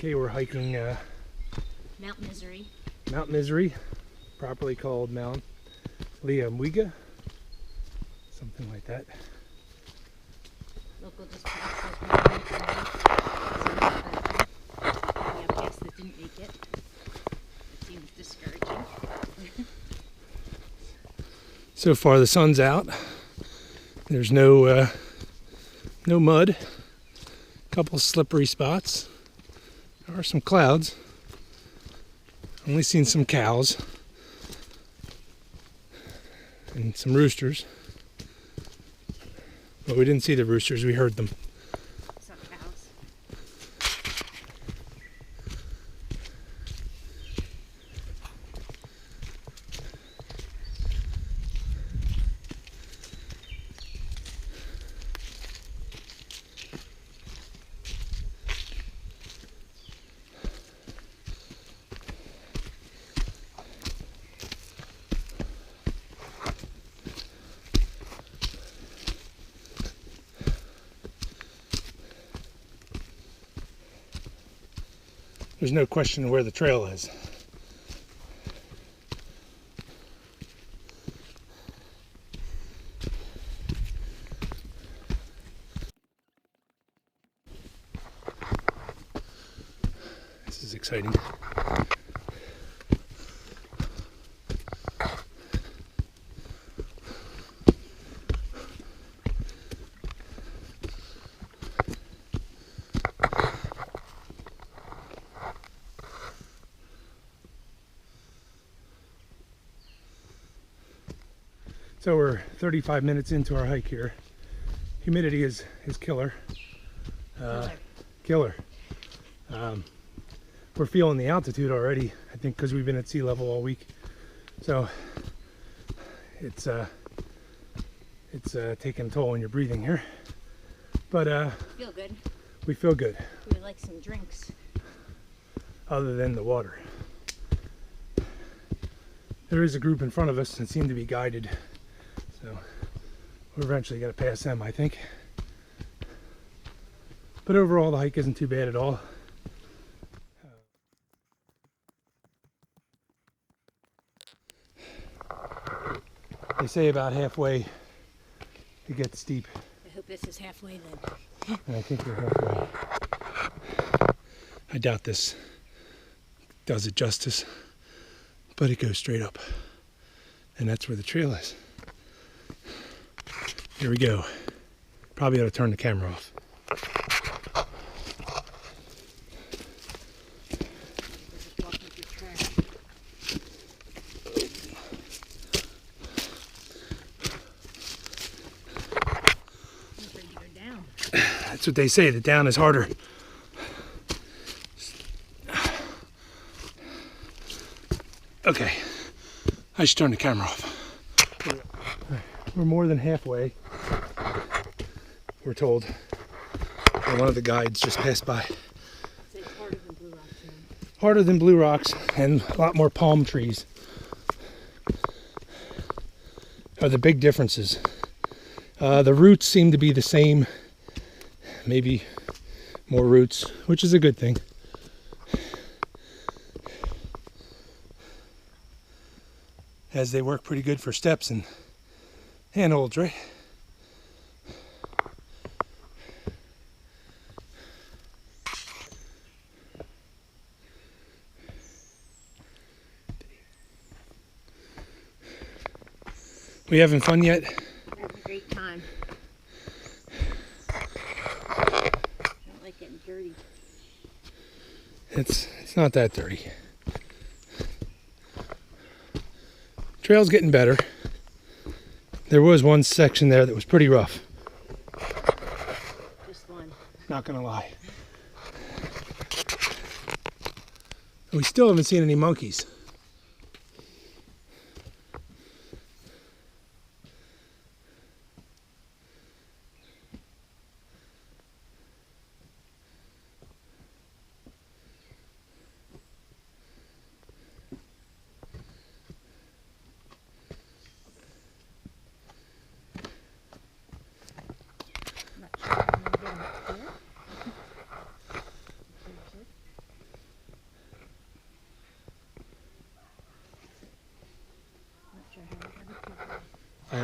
Okay, we're hiking Mount Misery. Mount Misery, properly called Mount Liamuiga, something like that. Local dispatch says we have guests that didn't make it. It seems discouraging. So far the sun's out. There's no mud. A couple slippery spots. There are some clouds. Only seen some cows and some roosters. But we didn't see the roosters, we heard them. Some cows. There's no question where the trail is. This is exciting. So we're 35 minutes into our hike here. Humidity is killer. Killer. We're feeling the altitude already, I think, because we've been at sea level all week. So it's taking a toll on your breathing here. But Feel good. we feel good, We like some drinks. other than the water. There is a group in front of us that seem to be guided. So we're eventually going to pass them, I think. But overall, the hike isn't too bad at all. They say about halfway it gets steep. I hope this is halfway then. And I think we're halfway. I doubt this does it justice, but it goes straight up. And that's where the trail is. Here we go. Probably ought to turn the camera off. That's what they say, the down is harder. Okay, I should turn the camera off. We're more than halfway, we're told. And one of the guides just passed by. It's harder than Blue Rocks. Harder than Blue Rocks, and a lot more palm trees are the big differences. The roots seem to be the same, maybe more roots, which is a good thing. As they work pretty good for steps and handholds, right? We having fun yet? Having a great time. I don't like getting dirty. It's not that dirty. Trail's getting better. There was one section there that was pretty rough. Just one. Not gonna lie. We still haven't seen any monkeys.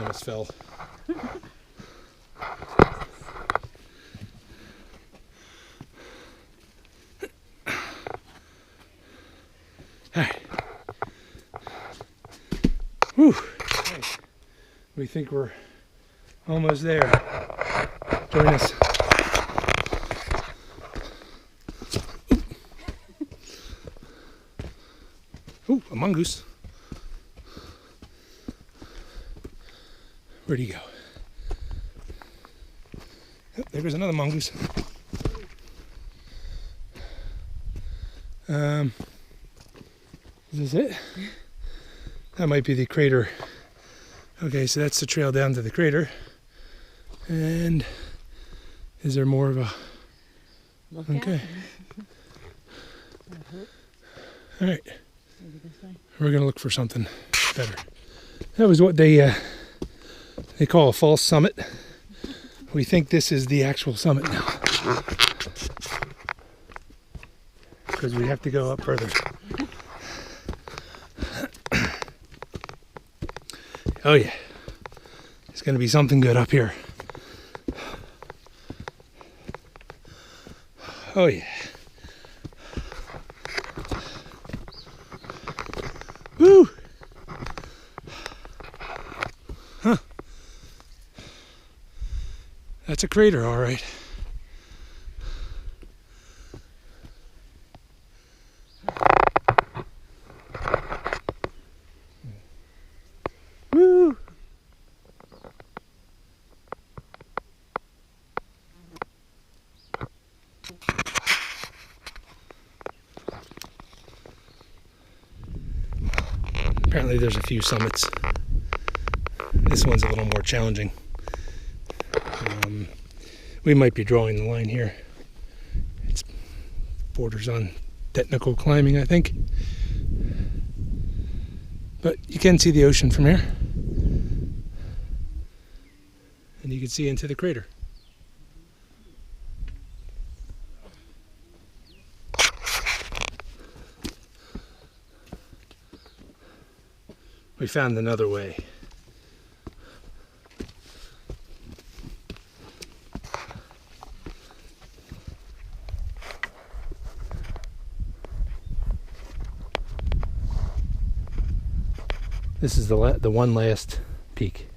almost fell. Alright. Whew. Okay. We think we're almost there. Join us. Ooh, a mongoose. Where'd he go? Oh, there goes another mongoose. Is this it? That might be the crater. Okay, so that's the trail down to the crater. And is there more of a... Okay. All right. We're gonna look for something better. That was what they call a false summit. We think this is the actual summit now, because we have to go up further. Oh yeah, it's gonna be something good up here. Oh yeah. Woo! Huh. That's a crater, all right. Woo! Apparently there's a few summits. This one's a little more challenging. We might be drawing the line here. It borders on technical climbing, I think. But you can see the ocean from here. And you can see into the crater. We found another way. This is the one last peak.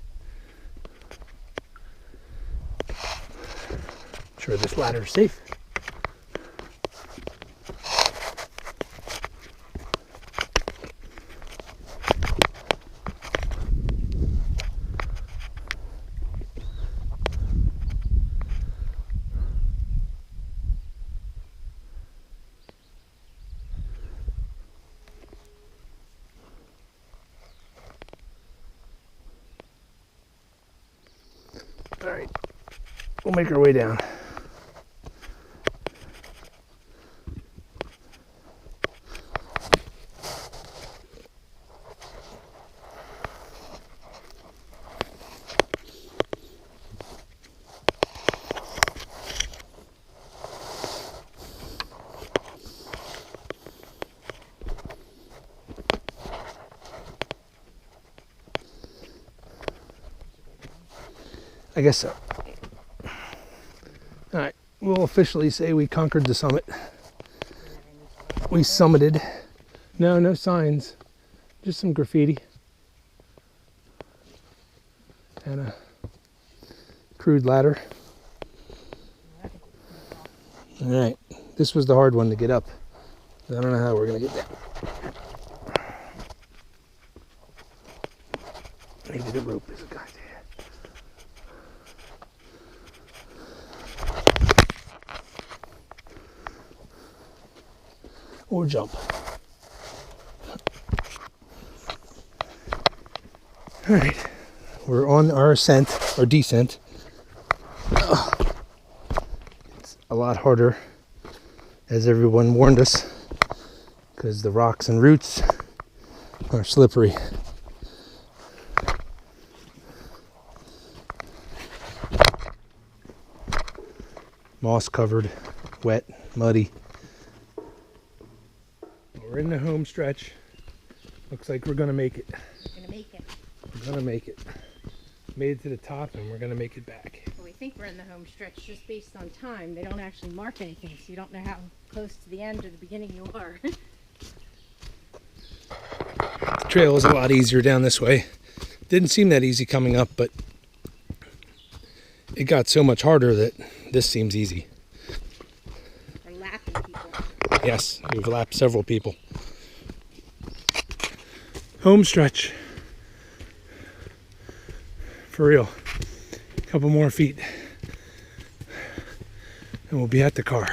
Sure this ladder is safe. All right, we'll make our way down. I guess so. All right, we'll officially say we conquered the summit. We summited. No signs, just some graffiti and a crude ladder. All right, this was the hard one to get up. I don't know how we're gonna get down. Maybe the rope is a guy there. Or jump. All right, we're on our ascent or descent. It's a lot harder, as everyone warned us, because the rocks and roots are slippery. Moss covered, wet, muddy. We're in the home stretch. Looks like we're gonna make it. Gonna make it. We're gonna make it. made it to the top and we're gonna make it back. Well, we think we're in the home stretch just based on time. They don't actually mark anything, so you don't know how close to the end or the beginning you are. The trail is a lot easier down this way. Didn't seem that easy coming up, but it got so much harder that this seems easy. We're lapping people. Yes, we've lapped several people. Home stretch. For real. A couple more feet. And we'll be at the car.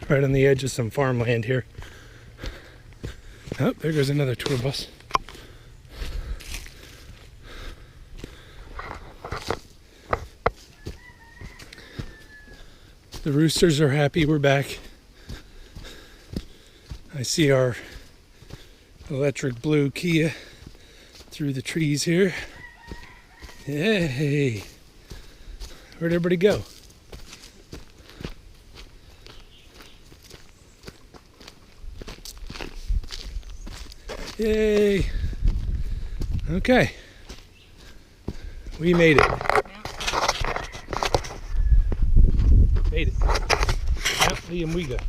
Right on the edge of some farmland here. Oh, there goes another tour bus. The roosters are happy we're back. I see our electric blue Kia through the trees here. Yay! Where'd everybody go? Yay! Okay. We made it. Made it. Mount Liamuiga.